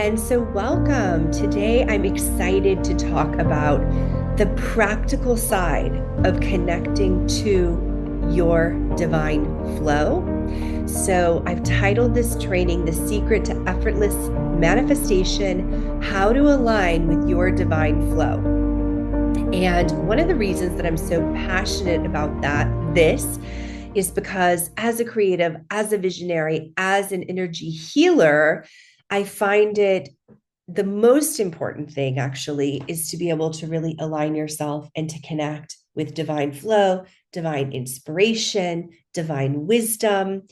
And so, welcome. Today, I'm excited to talk about the practical side of connecting to your divine flow. So, I've titled this training, The Secret to Effortless Manifestation: How to Align with Your Divine Flow. And one of the reasons that I'm so passionate about this is because as a creative, as a visionary, as an energy healer, I find it the most important thing actually is to be able to really align yourself and to connect with divine flow, divine inspiration, divine wisdom.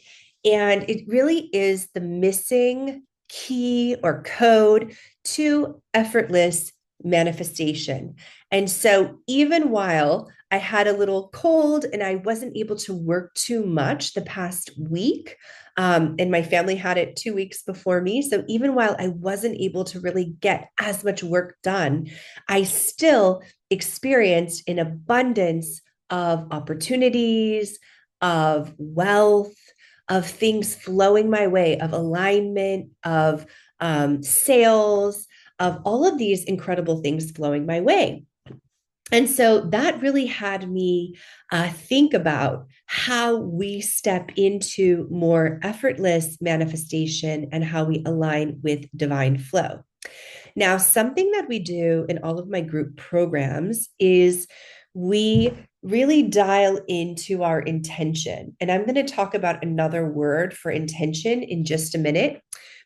And it really is the missing key or code to effortless manifestation. And so, even while I had a little cold and I wasn't able to work too much the past week, and my family had it 2 weeks before me. So, even while I wasn't able to really get as much work done, I still experienced an abundance of opportunities, of wealth, of things flowing my way, of alignment, of sales, of all of these incredible things flowing my way. And so that really had me think about how we step into more effortless manifestation and how we align with divine flow. Now, something that we do in all of my group programs is we really dial into our intention. And I'm going to talk about another word for intention in just a minute.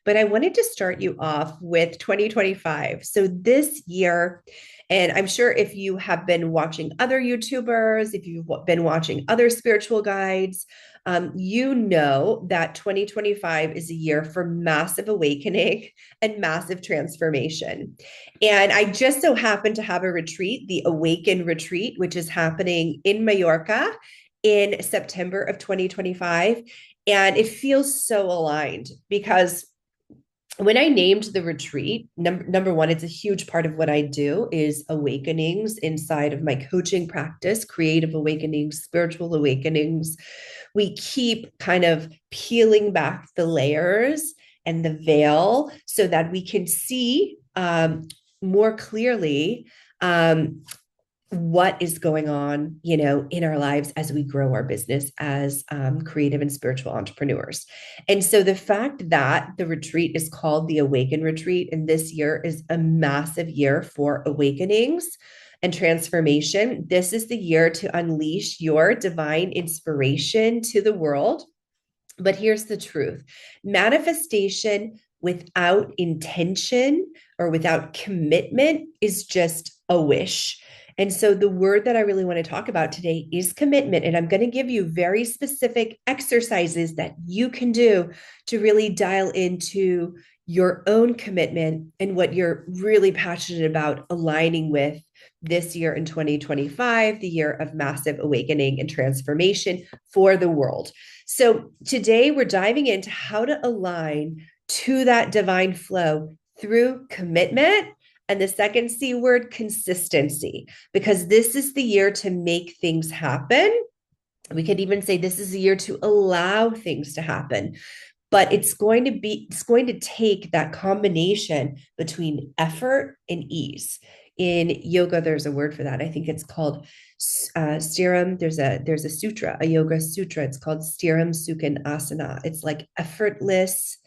But I wanted to start you off with 2025. So this year, and I'm sure if you have been watching other YouTubers, if you've been watching other spiritual guides, you know that 2025 is a year for massive awakening and massive transformation. And I just so happen to have a retreat, the Awaken Retreat, which is happening in Mallorca in September of 2025. And it feels so aligned because when I named the retreat, number one, it's a huge part of what I do is awakenings inside of my coaching practice, creative awakenings, spiritual awakenings. We keep kind of peeling back the layers and the veil so that we can see more clearly what is going on, in our lives as we grow our business as creative and spiritual entrepreneurs. And so the fact that the retreat is called the Awaken Retreat, and this year is a massive year for awakenings and transformation. This is the year to unleash your divine inspiration to the world. But here's the truth: manifestation without intention or without commitment is just a wish. And so the word that I really want to talk about today is commitment. And I'm going to give you very specific exercises that you can do to really dial into your own commitment and what you're really passionate about aligning with this year in 2025, the year of massive awakening and transformation for the world. So today we're diving into how to align to that divine flow through commitment. And the second C word, consistency, because this is the year to make things happen. We could even say this is a year to allow things to happen. But it's going to take that combination between effort and ease. In yoga, there's a word for that. I think it's called Stiram. There's a sutra, a yoga sutra. It's called Stiram Sukhan Asana. It's like effortless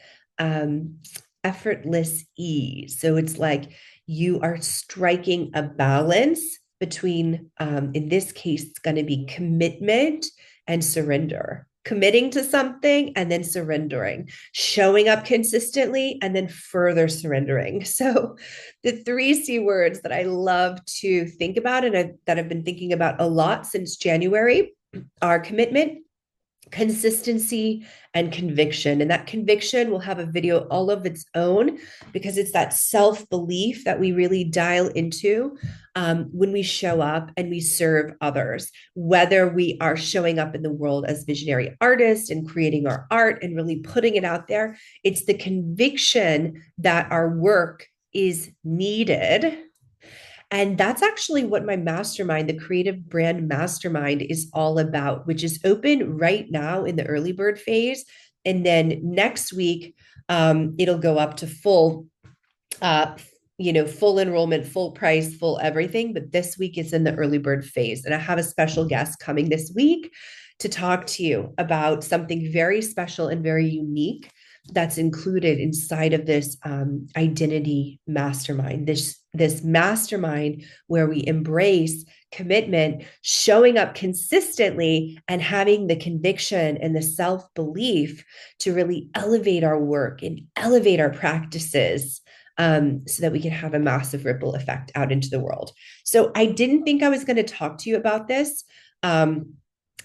ease. So it's like you are striking a balance between, in this case, it's going to be commitment and surrender. Committing to something and then surrendering, showing up consistently and then further surrendering. So the 3C words that I love to think about and that I've been thinking about a lot since January are commitment, consistency, and conviction. And that conviction will have a video all of its own because it's that self-belief that we really dial into when we show up and we serve others, whether we are showing up in the world as visionary artists and creating our art and really putting it out there. It's the conviction that our work is needed. And that's actually what my mastermind, the Creative Brand Mastermind, is all about, which is open right now in the early bird phase. And then next week, it'll go up to full uh, full enrollment, full price, full everything. But this week is in the early bird phase. And I have a special guest coming this week to talk to you about something very special and very unique that's included inside of this identity mastermind, this mastermind where we embrace commitment, showing up consistently, and having the conviction and the self-belief to really elevate our work and elevate our practices, so that we can have a massive ripple effect out into the world. So I didn't think I was going to talk to you about this.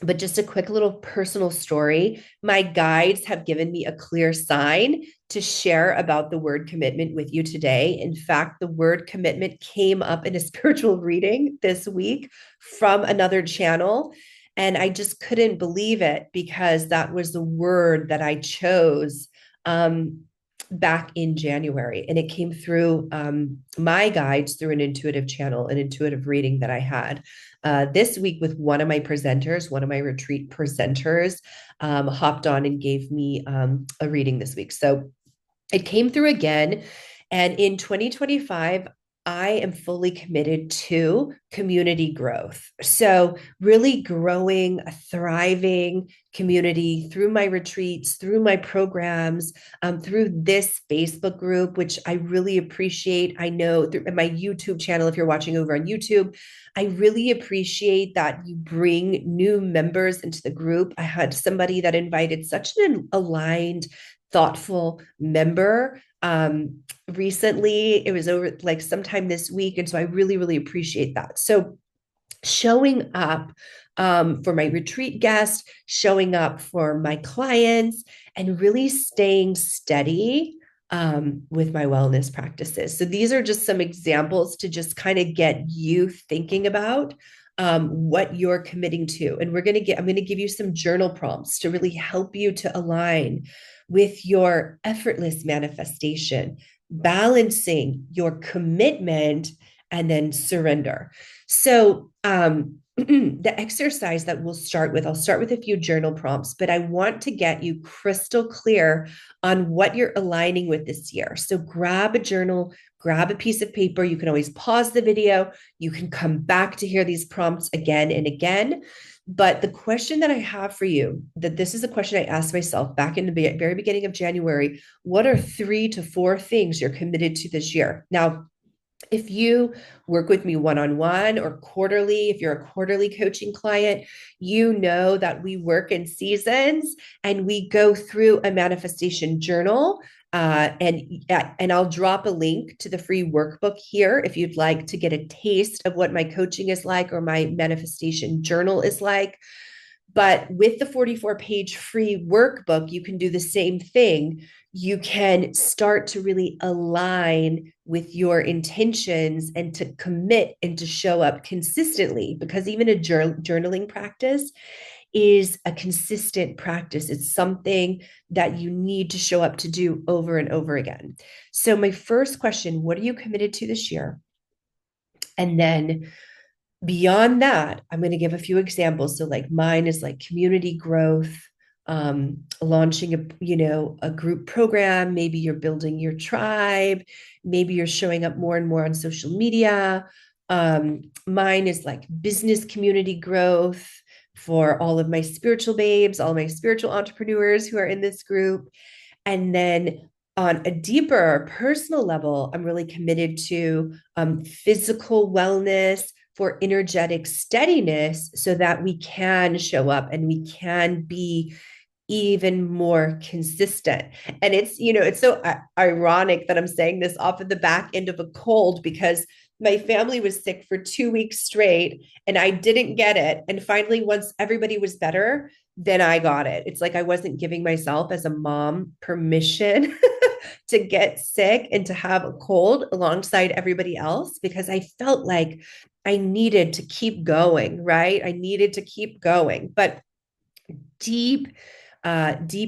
But just a quick little personal story. My guides have given me a clear sign to share about the word commitment with you today. In fact, the word commitment came up in a spiritual reading this week from another channel. And I just couldn't believe it because that was the word that I chose back in January. And it came through my guides through an intuitive channel, an intuitive reading that I had this week with one of my presenters, one of my retreat presenters, hopped on and gave me a reading this week. So it came through again. And in 2025, I am fully committed to community growth. So, really growing a thriving community through my retreats, through my programs, through this Facebook group, which I really appreciate. I know through my YouTube channel, if you're watching over on YouTube, I really appreciate that you bring new members into the group. I had somebody that invited such an aligned, thoughtful member recently. It was over like sometime this week. And so I really, really appreciate that. So showing up for my retreat guests, showing up for my clients, and really staying steady with my wellness practices. So these are just some examples to just kind of get you thinking about what you're committing to. And I'm going to give you some journal prompts to really help you to align with your effortless manifestation, balancing your commitment and then surrender. So, the exercise that I'll start with a few journal prompts, but I want to get you crystal clear on what you're aligning with this year. So grab a journal, grab a piece of paper. You can always pause the video. You can come back to hear these prompts again and again. But the question that I have for you, that this is a question I asked myself back in the very beginning of January, what are 3 to 4 things you're committed to this year? Now, if you work with me one-on-one or quarterly, if you're a quarterly coaching client, you know that we work in seasons and we go through a manifestation journal. And I'll drop a link to the free workbook here if you'd like to get a taste of what my coaching is like or my manifestation journal is like. But with the 44-page free workbook, you can do the same thing. You can start to really align with your intentions and to commit and to show up consistently, because even a journaling practice is a consistent practice. It's something that you need to show up to do over and over again. So my first question, what are you committed to this year? And then beyond that, I'm going to give a few examples. So like mine is like community growth, launching a group program. Maybe you're building your tribe. Maybe you're showing up more and more on social media. Mine is like business community growth for all of my spiritual babes, all my spiritual entrepreneurs who are in this group. And then on a deeper personal level, I'm really committed to physical wellness for energetic steadiness so that we can show up and we can be even more consistent. And it's so ironic that I'm saying this off of the back end of a cold, because my family was sick for 2 weeks straight and I didn't get it. And finally, once everybody was better, then I got it. It's like I wasn't giving myself as a mom permission to get sick and to have a cold alongside everybody else, because I felt like I needed to keep going, right? I needed to keep going. But deep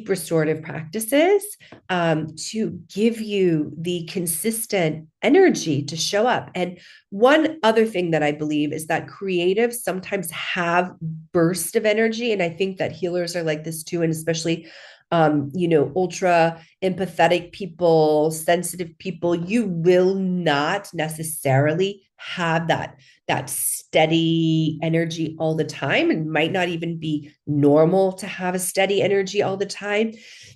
restorative practices to give you the consistent energy to show up. And one other thing that I believe is that creatives sometimes have bursts of energy. And I think that healers are like this too. And especially ultra empathetic people, sensitive people, you will not necessarily have that steady energy all the time, and might not even be normal to have a steady energy all the time.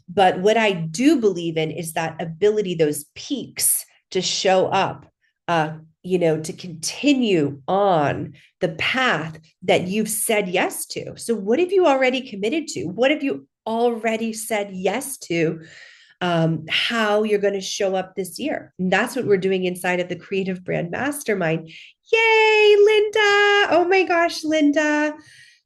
But what I do believe in is that ability, those peaks to show up, to continue on the path that you've said yes to. So, what have you already committed to? What have you already said yes to? How you're going to show up this year. And that's what we're doing inside of the Creative Brand Mastermind. Yay, Linda. Oh my gosh, Linda.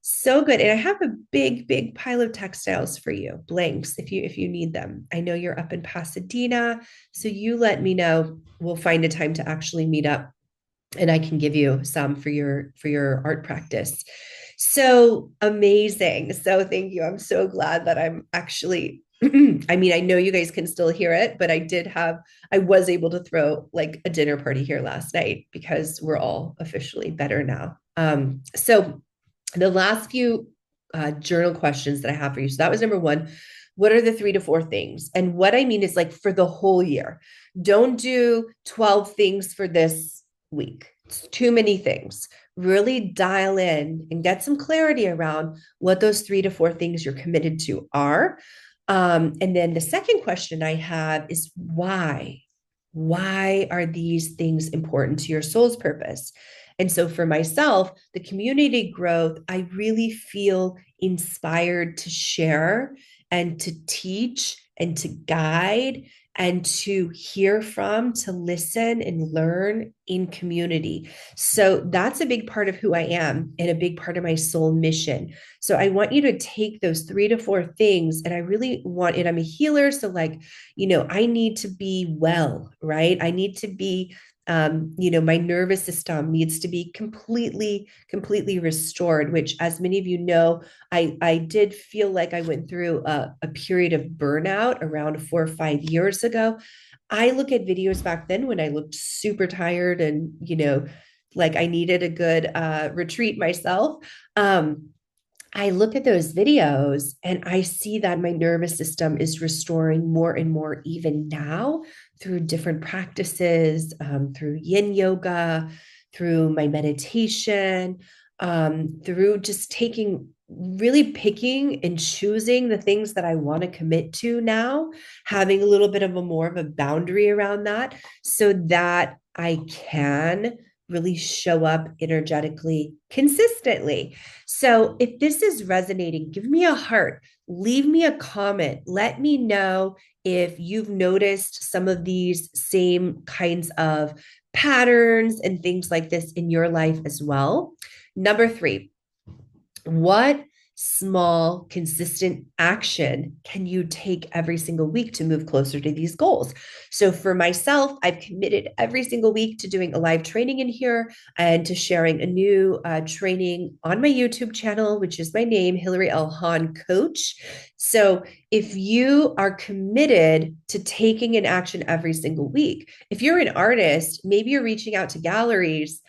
So good. And I have a big pile of textiles for you, blanks, if you need them. I know you're up in Pasadena, so you let me know. We'll find a time to actually meet up and I can give you some for your art practice. So amazing. So thank you. I'm so glad that I'm actually I mean, I know you guys can still hear it, but I was able to throw like a dinner party here last night because we're all officially better now. So the last few journal questions that I have for you. So that was number one. What are the 3 to 4 things? And what I mean is like for the whole year. Don't do 12 things for this week. It's too many things. Really dial in and get some clarity around what those 3 to 4 things you're committed to are. And then the second question I have is why? Why are these things important to your soul's purpose? And so for myself, the community growth, I really feel inspired to share and to teach and to guide and to hear from, to listen and learn in community. So that's a big part of who I am and a big part of my soul mission. So I want you to take those 3 to 4 things, and I really want it. I'm a healer. So, like, I need to be well, right? I need to be my nervous system needs to be completely restored, which, as many of you know, I did feel like I went through a period of burnout around 4 or 5 years ago. I look at videos back then when I looked super tired and, like I needed a good retreat myself. I look at those videos and I see that my nervous system is restoring more and more, even now, through different practices, through yin yoga, through my meditation, through just really picking and choosing the things that I want to commit to now, having a little bit of a more of a boundary around that so that I can really show up energetically consistently. So if this is resonating, give me a heart, leave me a comment, let me know if you've noticed some of these same kinds of patterns and things like this in your life as well. Number 3, what small, consistent action can you take every single week to move closer to these goals? So for myself, I've committed every single week to doing a live training in here and to sharing a new training on my YouTube channel, which is my name, Hillary L. Hahn Coach. So if you are committed to taking an action every single week, if you're an artist, maybe you're reaching out to galleries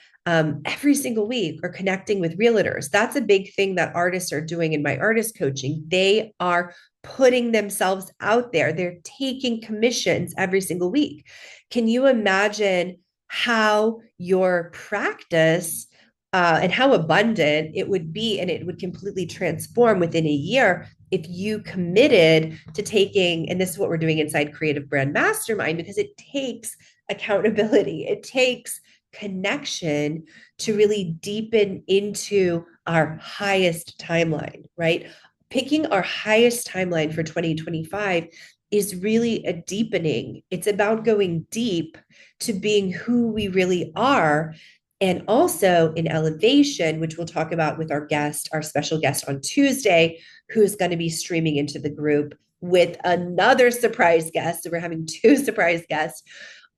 every single week or connecting with realtors. That's a big thing that artists are doing in my artist coaching. They are putting themselves out there. They're taking commissions every single week. Can you imagine how your practice and how abundant it would be, and it would completely transform within a year if you committed to taking, and this is what we're doing inside Creative Brand Mastermind, because it takes accountability. It takes connection to really deepen into our highest timeline, right? Picking our highest timeline for 2025 is really a deepening. It's about going deep to being who we really are. And also in elevation, which we'll talk about with our special guest on Tuesday, who's going to be streaming into the group with another surprise guest. So we're having 2 surprise guests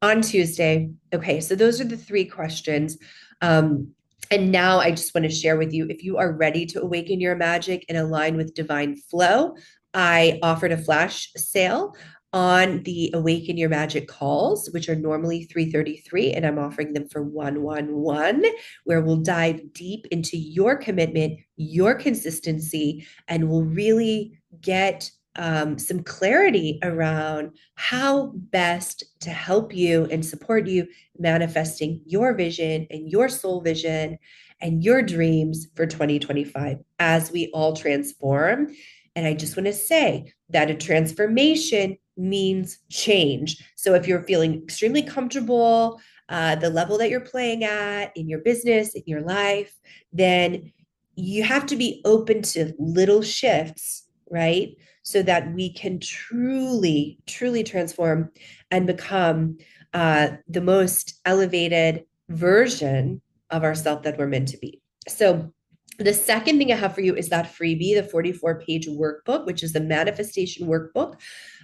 on Tuesday. Okay, so those are the 3 questions. And now I just want to share with you, if you are ready to awaken your magic and align with divine flow, I offered a flash sale on the Awaken Your Magic calls, which are normally $333, and I'm offering them for $111, where we'll dive deep into your commitment, your consistency, and we'll really get some clarity around how best to help you and support you manifesting your vision and your soul vision and your dreams for 2025 as we all transform. And I just want to say that a transformation means change. So if you're feeling extremely comfortable, the level that you're playing at in your business, in your life, then you have to be open to little shifts, right? So that we can truly, truly transform and become the most elevated version of ourselves that we're meant to be. So, the second thing I have for you is that freebie, the 44-page workbook, which is the manifestation workbook.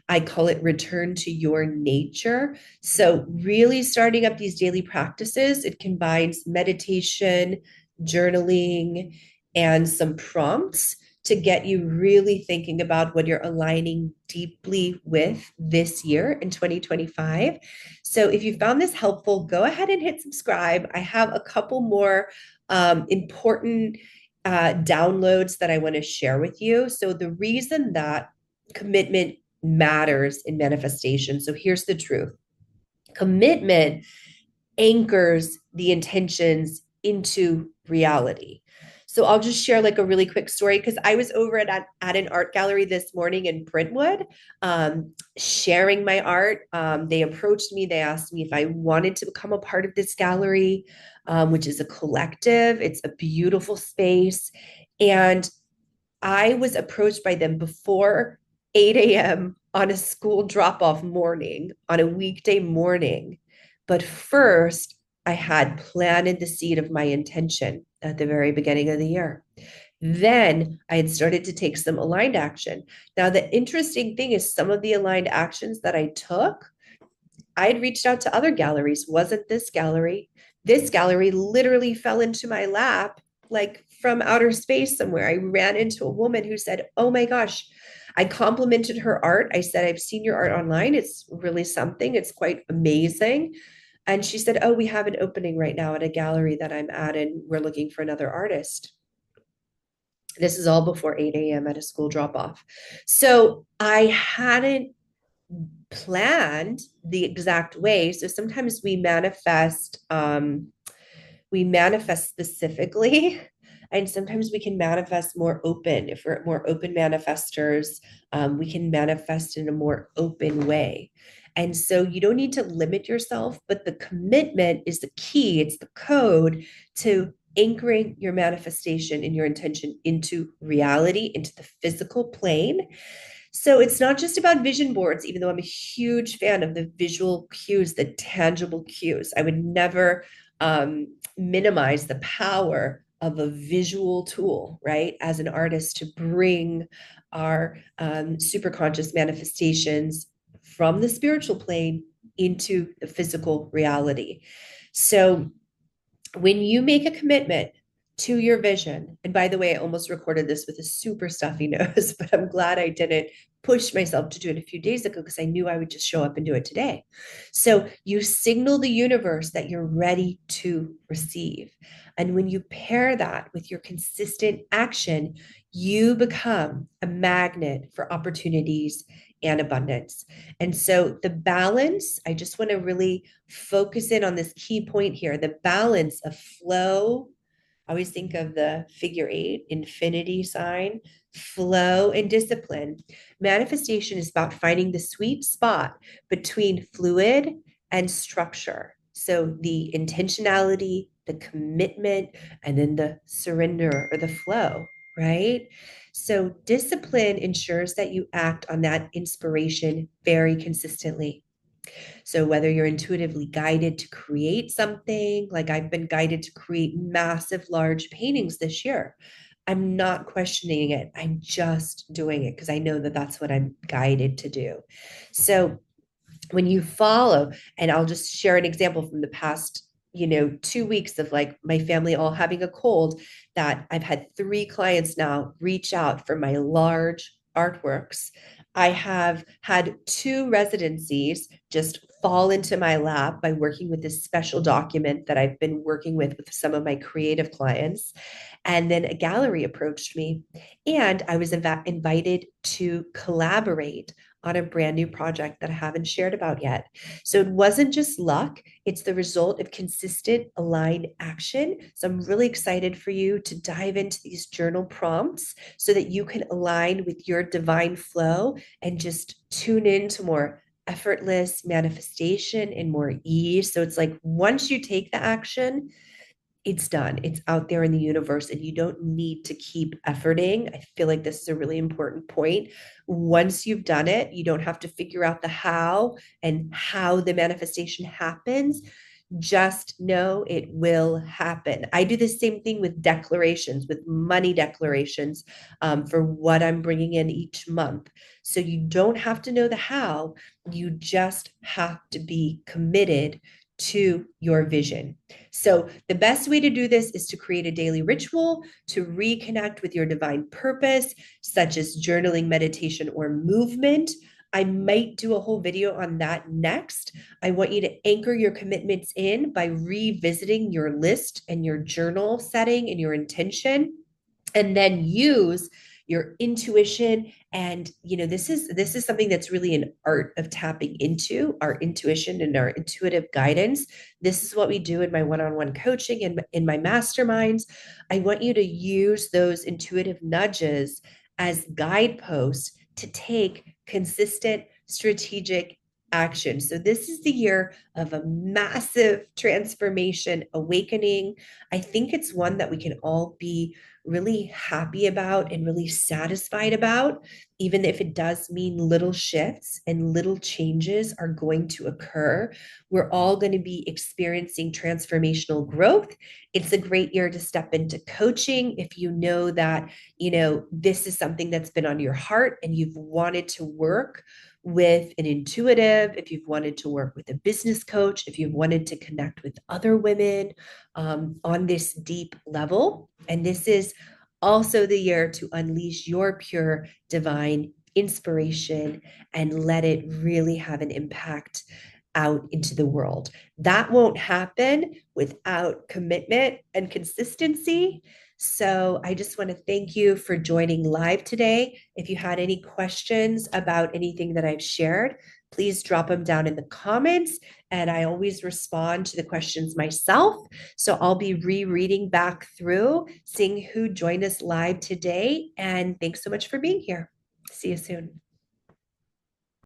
I call it Return to Your Nature. So, really starting up these daily practices, it combines meditation, journaling, and some prompts to get you really thinking about what you're aligning deeply with this year in 2025. So if you found this helpful, go ahead and hit subscribe. I have a couple more important downloads that I want to share with you. So the reason that commitment matters in manifestation. So here's the truth. Commitment anchors the intentions into reality. So I'll just share like a really quick story because I was over at an art gallery this morning in Brentwood, sharing my art. They approached me. They asked me if I wanted to become a part of this gallery, which is a collective. It's a beautiful space. And I was approached by them before 8 a.m. on a school drop-off morning, on a weekday morning. But first, I had planted the seed of my intention at the very beginning of the year. Then I had started to take some aligned action. Now, the interesting thing is some of the aligned actions that I took, I had reached out to other galleries, wasn't this gallery. This gallery literally fell into my lap like from outer space somewhere. I ran into a woman who said, "Oh my gosh," I complimented her art. I said, "I've seen your art online. It's really something. It's quite amazing." And she said, "Oh, we have an opening right now at a gallery that I'm at, and we're looking for another artist." This is all before 8 a.m. at a school drop off. So I hadn't planned the exact way. So sometimes we manifest specifically, and sometimes we can manifest more open. If we're more open manifestors, we can manifest in a more open way. And so you don't need to limit yourself, but the commitment is the key. It's the code to anchoring your manifestation and your intention into reality, into the physical plane. So it's not just about vision boards, even though I'm a huge fan of the visual cues, the tangible cues. I would never minimize the power of a visual tool, right? As an artist to bring our super conscious manifestations from the spiritual plane into the physical reality. So when you make a commitment to your vision, and by the way, I almost recorded this with a super stuffy nose, but I'm glad I didn't push myself to do it a few days ago because I knew I would just show up and do it today. So you signal the universe that you're ready to receive. And when you pair that with your consistent action, you become a magnet for opportunities and abundance. And so the balance, I just want to really focus in on this key point here, the balance of flow. I always think of the figure eight, infinity sign, flow and discipline. Manifestation is about finding the sweet spot between fluid and structure. So the intentionality, the commitment, and then the surrender or the flow, right? So discipline ensures that you act on that inspiration very consistently. So whether you're intuitively guided to create something, like I've been guided to create massive, large paintings this year, I'm not questioning it. I'm just doing it because I know that that's what I'm guided to do. So when you follow, and I'll just share an example from the past 2 weeks of like my family all having a cold, that I've had 3 clients now reach out for my large artworks. I have had 2 residencies just fall into my lap by working with this special document that I've been working with some of my creative clients. And then a gallery approached me, and I was invited to collaborate on a brand new project that I haven't shared about yet. So it wasn't just luck, it's the result of consistent, aligned action. So I'm really excited for you to dive into these journal prompts so that you can align with your divine flow and just tune into more effortless manifestation and more ease. So it's like once you take the action, it's done. It's out there in the universe, and you don't need to keep efforting. I feel like this is a really important point. Once you've done it, you don't have to figure out the how and how the manifestation happens. Just know it will happen. I do the same thing with declarations, with money declarations, for what I'm bringing in each month. So you don't have to know the how, you just have to be committed to your vision. So, the best way to do this is to create a daily ritual to reconnect with your divine purpose, such as journaling, meditation, or movement. I might do a whole video on that next. I want you to anchor your commitments in by revisiting your list and your journal setting and your intention, and then use your intuition. And this is something that's really an art of tapping into our intuition and our intuitive guidance. This is what we do in my one-on-one coaching and in my masterminds. I want you to use those intuitive nudges as guideposts to take consistent strategic action. So this is the year of a massive transformation, awakening. I think it's one that we can all be really happy about and really satisfied about, even if it does mean little shifts and little changes are going to occur. We're all going to be experiencing transformational growth. It's a great year to step into coaching if you know that, this is something that's been on your heart and you've wanted to work with an intuitive, if you've wanted to work with a business coach, if you've wanted to connect with other women on this deep level. And this is also the year to unleash your pure divine inspiration and let it really have an impact out into the world. That won't happen without commitment and consistency. So I just want to thank you for joining live today. If you had any questions about anything that I've shared, please drop them down in the comments. And I always respond to the questions myself. So I'll be rereading back through, seeing who joined us live today. And thanks so much for being here. See you soon.